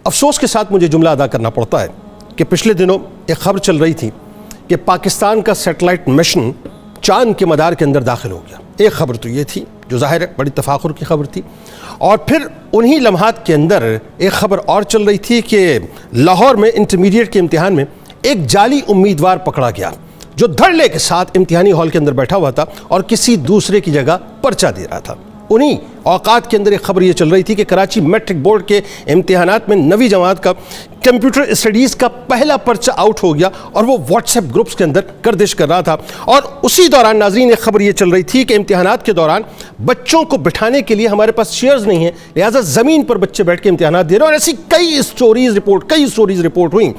افسوس کے ساتھ مجھے جملہ ادا کرنا پڑتا ہے کہ پچھلے دنوں ایک خبر چل رہی تھی کہ پاکستان کا سیٹلائٹ مشن چاند کے مدار کے اندر داخل ہو گیا۔ ایک خبر تو یہ تھی جو ظاہر ہے بڑی تفاخر کی خبر تھی، اور پھر انہی لمحات کے اندر ایک خبر اور چل رہی تھی کہ لاہور میں انٹرمیڈیٹ کے امتحان میں ایک جعلی امیدوار پکڑا گیا جو دھڑلے کے ساتھ امتحانی ہال کے اندر بیٹھا ہوا تھا اور کسی دوسرے کی جگہ پرچہ دے رہا تھا۔ انہی اوقات کے اندر ایک خبر یہ چل رہی تھی کہ کراچی میٹرک بورڈ کے امتحانات میں 9ویں جماعت کا کمپیوٹر اسٹڈیز کا پہلا پرچہ آؤٹ ہو گیا اور وہ واٹس ایپ گروپس کے اندر گردش کر رہا تھا۔ اور اسی دوران ناظرین ایک خبر یہ چل رہی تھی کہ امتحانات کے دوران بچوں کو بٹھانے کے لیے ہمارے پاس چیئرز نہیں ہیں، لہٰذا زمین پر بچے بیٹھ کے امتحانات دے رہے ہیں، اور ایسی کئی اسٹوریز رپورٹ ہوئیں۔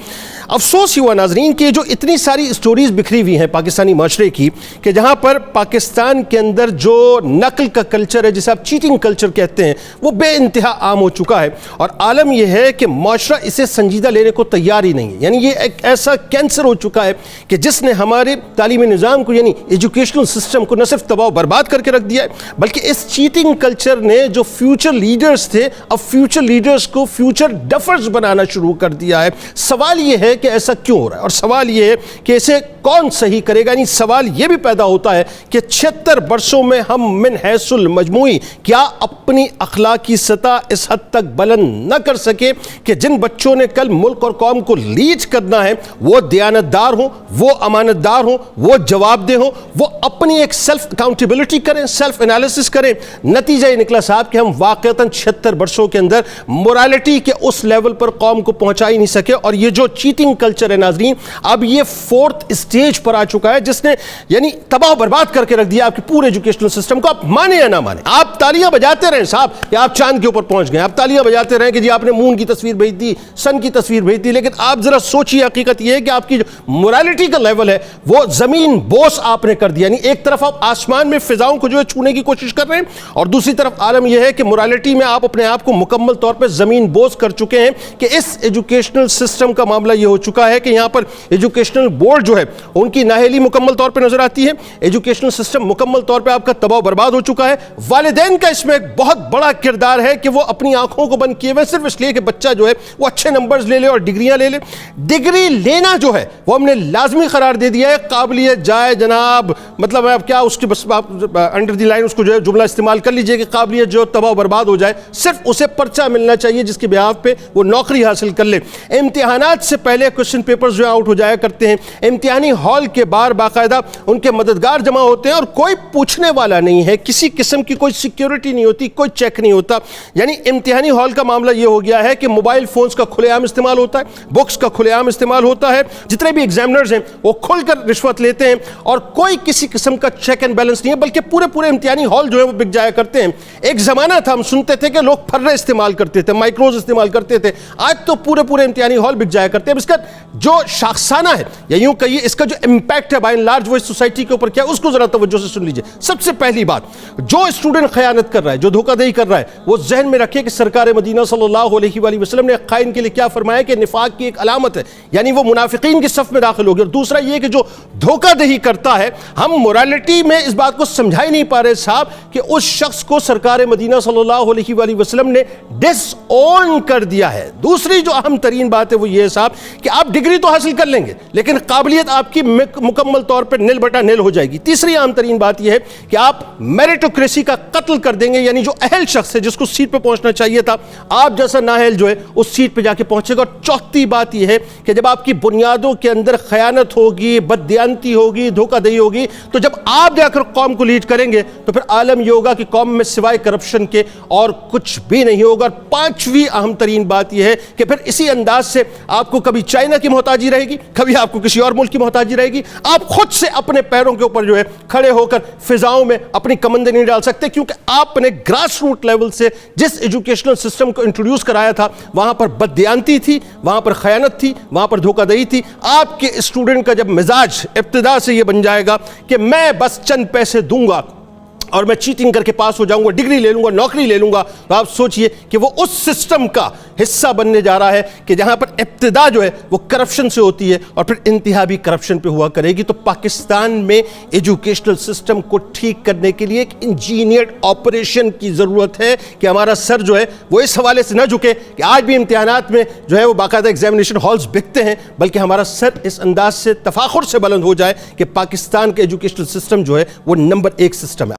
افسوس ہوا ناظرین کہ جو اتنی ساری اسٹوریز بکھری ہوئی ہیں پاکستانی معاشرے کی، کہ جہاں پر پاکستان کے اندر جو نقل کا کلچر ہے جسے آپ چیٹنگ کلچر کہتے ہیں وہ بے انتہا عام ہو چکا ہے، اور عالم یہ ہے کہ معاشرہ اسے سنجیدہ لینے کو تیار ہی نہیں ہے۔ یعنی یہ ایک ایسا کینسر ہو چکا ہے کہ جس نے ہمارے تعلیمی نظام کو یعنی ایجوکیشنل سسٹم کو نہ صرف تباہ و برباد کر کے رکھ دیا ہے، بلکہ اس چیٹنگ کلچر نے جو فیوچر لیڈرز تھے اب فیوچر لیڈرز کو فیوچر ڈفرز بنانا شروع کر دیا ہے۔ سوال یہ ہے کہ ایسا کیوں ہو رہا ہے، اور سوال یہ ہے کہ اسے کون صحیح کرے گا۔ یعنی سوال یہ بھی پیدا ہوتا ہے کہ 76 برسوں میں ہم من حیث المجموعی کیا اپنی اخلاقی سطح اس حد تک بلند نہ کر سکے کہ جن بچوں نے کل ملک اور قوم کو لیڈ کرنا ہے وہ دیانتدار ہوں، وہ امانتدار ہوں، وہ جواب دہ ہوں، وہ اپنی ایک سیلف اکاؤنٹیبلٹی کریں، سیلف انالیسس کریں۔ نتیجہ یہ نکلا صاحب کہ ہم واقعتاً 76 برسوں کے اندر مورالٹی کے اس لیول پر قوم کو پہنچا ہی نہیں سکے، اور یہ جو چیٹنگ کلچر ہے ناظرین اب یہ 4th اسٹیج پر آ چکا ہے جس نے یعنی تباہ و برباد کر کے رکھ دیا آپ کے پورے ایجوکیشنل سسٹم کو۔ آپ مانے یا نہ مانے، آپ تالیاں بجاتے رہیں صاحب کہ آپ چاند کے اوپر پہنچ گئے، آپ تالیاں بجاتے رہیں کہ جی آپ نے مون کی تصویر بھیج دی، سن کی تصویر بھیج دی، لیکن آپ ذرا سوچیے حقیقت یہ ہے کہ آپ کی جو مورالٹی کا لیول ہے وہ زمین بوس آپ نے کر دیا۔ یعنی ایک طرف آپ آسمان میں فضاؤں کو جو ہے چھونے کی کوشش کر رہے ہیں، اور دوسری طرف عالم یہ ہے کہ مورالٹی میں آپ اپنے آپ کو مکمل طور پہ زمین بوس کر چکے ہیں کہ اس ایجوکیشنل سسٹم کا معاملہ یہ ہو چکا ہے کہ یہاں پر ایجوکیشنل بورڈ جو ہے ان کی نااہلی مکمل طور پہ نظر آتی ہے، ایجوکیشنل سسٹم مکمل طور پہ آپ کا تباہ و برباد ہو چکا ہے۔ والدین کا اس میں ایک بہت بڑا کردار ہے کہ وہ اپنی آنکھوں کو بند کیے ہوئے صرف اس لیے کہ بچہ جو ہے وہ اچھے نمبرز لے لے اور ڈگریاں لے لے۔ ڈگری لینا جو ہے وہ ہم نے لازمی قرار دے دیا ہے، قابلیت جائے جناب، مطلب اب کیا اس کی بس انڈر دی لائن اس کو جو ہے جملہ استعمال کر لیجئے کہ قابلیت جو تباہ و برباد ہو جائے، صرف اسے پرچہ ملنا چاہیے جس کی بہاف پہ وہ نوکری حاصل کر لے۔ امتحانات سے پہلے کوسچن پیپرز جو آؤٹ ہو جایا کرتے ہیں، امتحانی ہال کے باہر باقاعدہ ان کے مددگار جمع ہوتے ہیں اور کوئی پوچھنے والا نہیں ہے، کسی قسم کی کوئی سیکیورٹی نہیں ہوتی، کوئی چیک نہیں ہوتا۔ یعنی امتحانی ہال کا معاملہ یہ ہو گیا ہے کہ موبائل فونز کا کھلے عام استعمال ہوتا ہے، بکس کا کھلے عام استعمال ہوتا ہے، جتنے بھی ایگزامنرز ہیں وہ کھل کر رشوت لیتے ہیں اور کوئی کسی قسم کا چیک اینڈ بیلنس نہیں ہے، بلکہ پورے امتحانی ہال جو ہے وہ بک جایا کرتے ہیں۔ ایک زمانہ تھا ہم سنتے تھے کہ لوگ پھرے استعمال کرتے تھے، مائکروز استعمال کرتے تھے، آج تو پورے امتحانی ہال بک جایا کرتے ہیں۔ اس کا جو شاخسانہ ہے یا یوں کہیے اس کا جو امپیکٹ ہے بائی اینڈ لارج وہ اس سوسائٹی کے اوپر کیا، اس کو ذرا توجہ سے سن لیجئے۔ سب سے پہلی بات، جو اسٹوڈنٹ خیانت کر رہا ہے، جو دھوکہ دہی کر رہا ہے، وہ ذہن میں رکھے کہ سرکار مدینہ صلی اللہ علیہ وآلہ وسلم نے خائن کے لیے کیا فرمایا کہ نفاق کی ایک علامت ہے، یعنی وہ منافقین کی صف میں داخل ہوگی۔ اور دوسرا یہ کہ جو دھوکہ دہی کرتا ہے، ہم مورالٹی میں اس بات کو سمجھا ہی نہیں پا رہے صاحب کہ اس شخص کو سرکار مدینہ صلی اللہ علیہ وآلہ وسلم نے ڈس اون کر دیا ہے۔ دوسری جو اہم ترین بات ہے وہ یہ ہے صاحب کہ آپ ڈگری تو حاصل کر لیں گے لیکن قابلیت آپ کی مکمل طور پر نل بٹا نل ہو جائے گی۔ تیسری اہم ترین بات یہ ہے کہ آپ میریٹوکریسی کا قتل کر دیں گے، یعنی جو اہل شخص ہے جس کو سیٹ پہ پہنچنا چاہیے تھا آپ جیسا نااہل جو ہے اس سیٹ پہ جا کے پہنچے گا۔ اور چوتھی بات یہ ہے کہ جب آپ کی بنیادوں کے اندر خیانت ہوگی، بددیانتی ہوگی، دھوکہ دہی ہوگی، تو جب آپ جا کر قوم کو لیڈ کریں گے تو پھر عالم یہ ہوگا کہ قوم میں سوائے کرپشن کے اور کچھ بھی نہیں ہوگا۔ اور پانچویں اہم ترین بات یہ ہے کہ پھر اسی انداز سے آپ کو کبھی چائنا کی محتاجی رہے گی، کبھی آپ کو کسی اور ملک کی محتاجی رہے گی۔ آپ خود سے اپنے پیروں کے اوپر جو ہے کھڑے ہو کر فضاؤں میں اپنی کمندیں نہیں ڈال سکتے، کیونکہ آپ نے گراس روٹ لیول سے جس ایجوکیشنل سسٹم کو انٹروڈیوس کرایا تھا وہاں پر بددیانتی تھی، وہاں پر خیانت تھی، وہاں پر دھوکہ دہی تھی۔ آپ کے اسٹوڈنٹ کا جب مزاج ابتدا سے یہ بن جائے گا کہ میں بس چند پیسے دوں گا اور میں چیٹنگ کر کے پاس ہو جاؤں گا, ڈگری لے لوں گا, نوکری لے لوں گا, تو آپ سوچئے کہ وہ اس سسٹم کا حصہ بننے جا رہا ہے کہ جہاں پر ابتدا جو ہے وہ کرپشن سے ہوتی ہے اور پھر انتہا بھی کرپشن پہ ہوا کرے گی. تو پاکستان میں ایجوکیشنل سسٹم کو ٹھیک کرنے کے لیے ایک انجینئرڈ آپریشن کی ضرورت ہے کہ ہمارا سر جو ہے وہ اس حوالے سے نہ جھکے کہ آج بھی امتحانات میں جو ہے وہ باقاعدہ ایگزامینیشن ہالز بکتے ہیں, بلکہ ہمارا سر اس انداز سے تفاخر سے بلند ہو جائے کہ پاکستان کا ایجوکیشنل سسٹم جو ہے وہ نمبر 1 سسٹم ہے.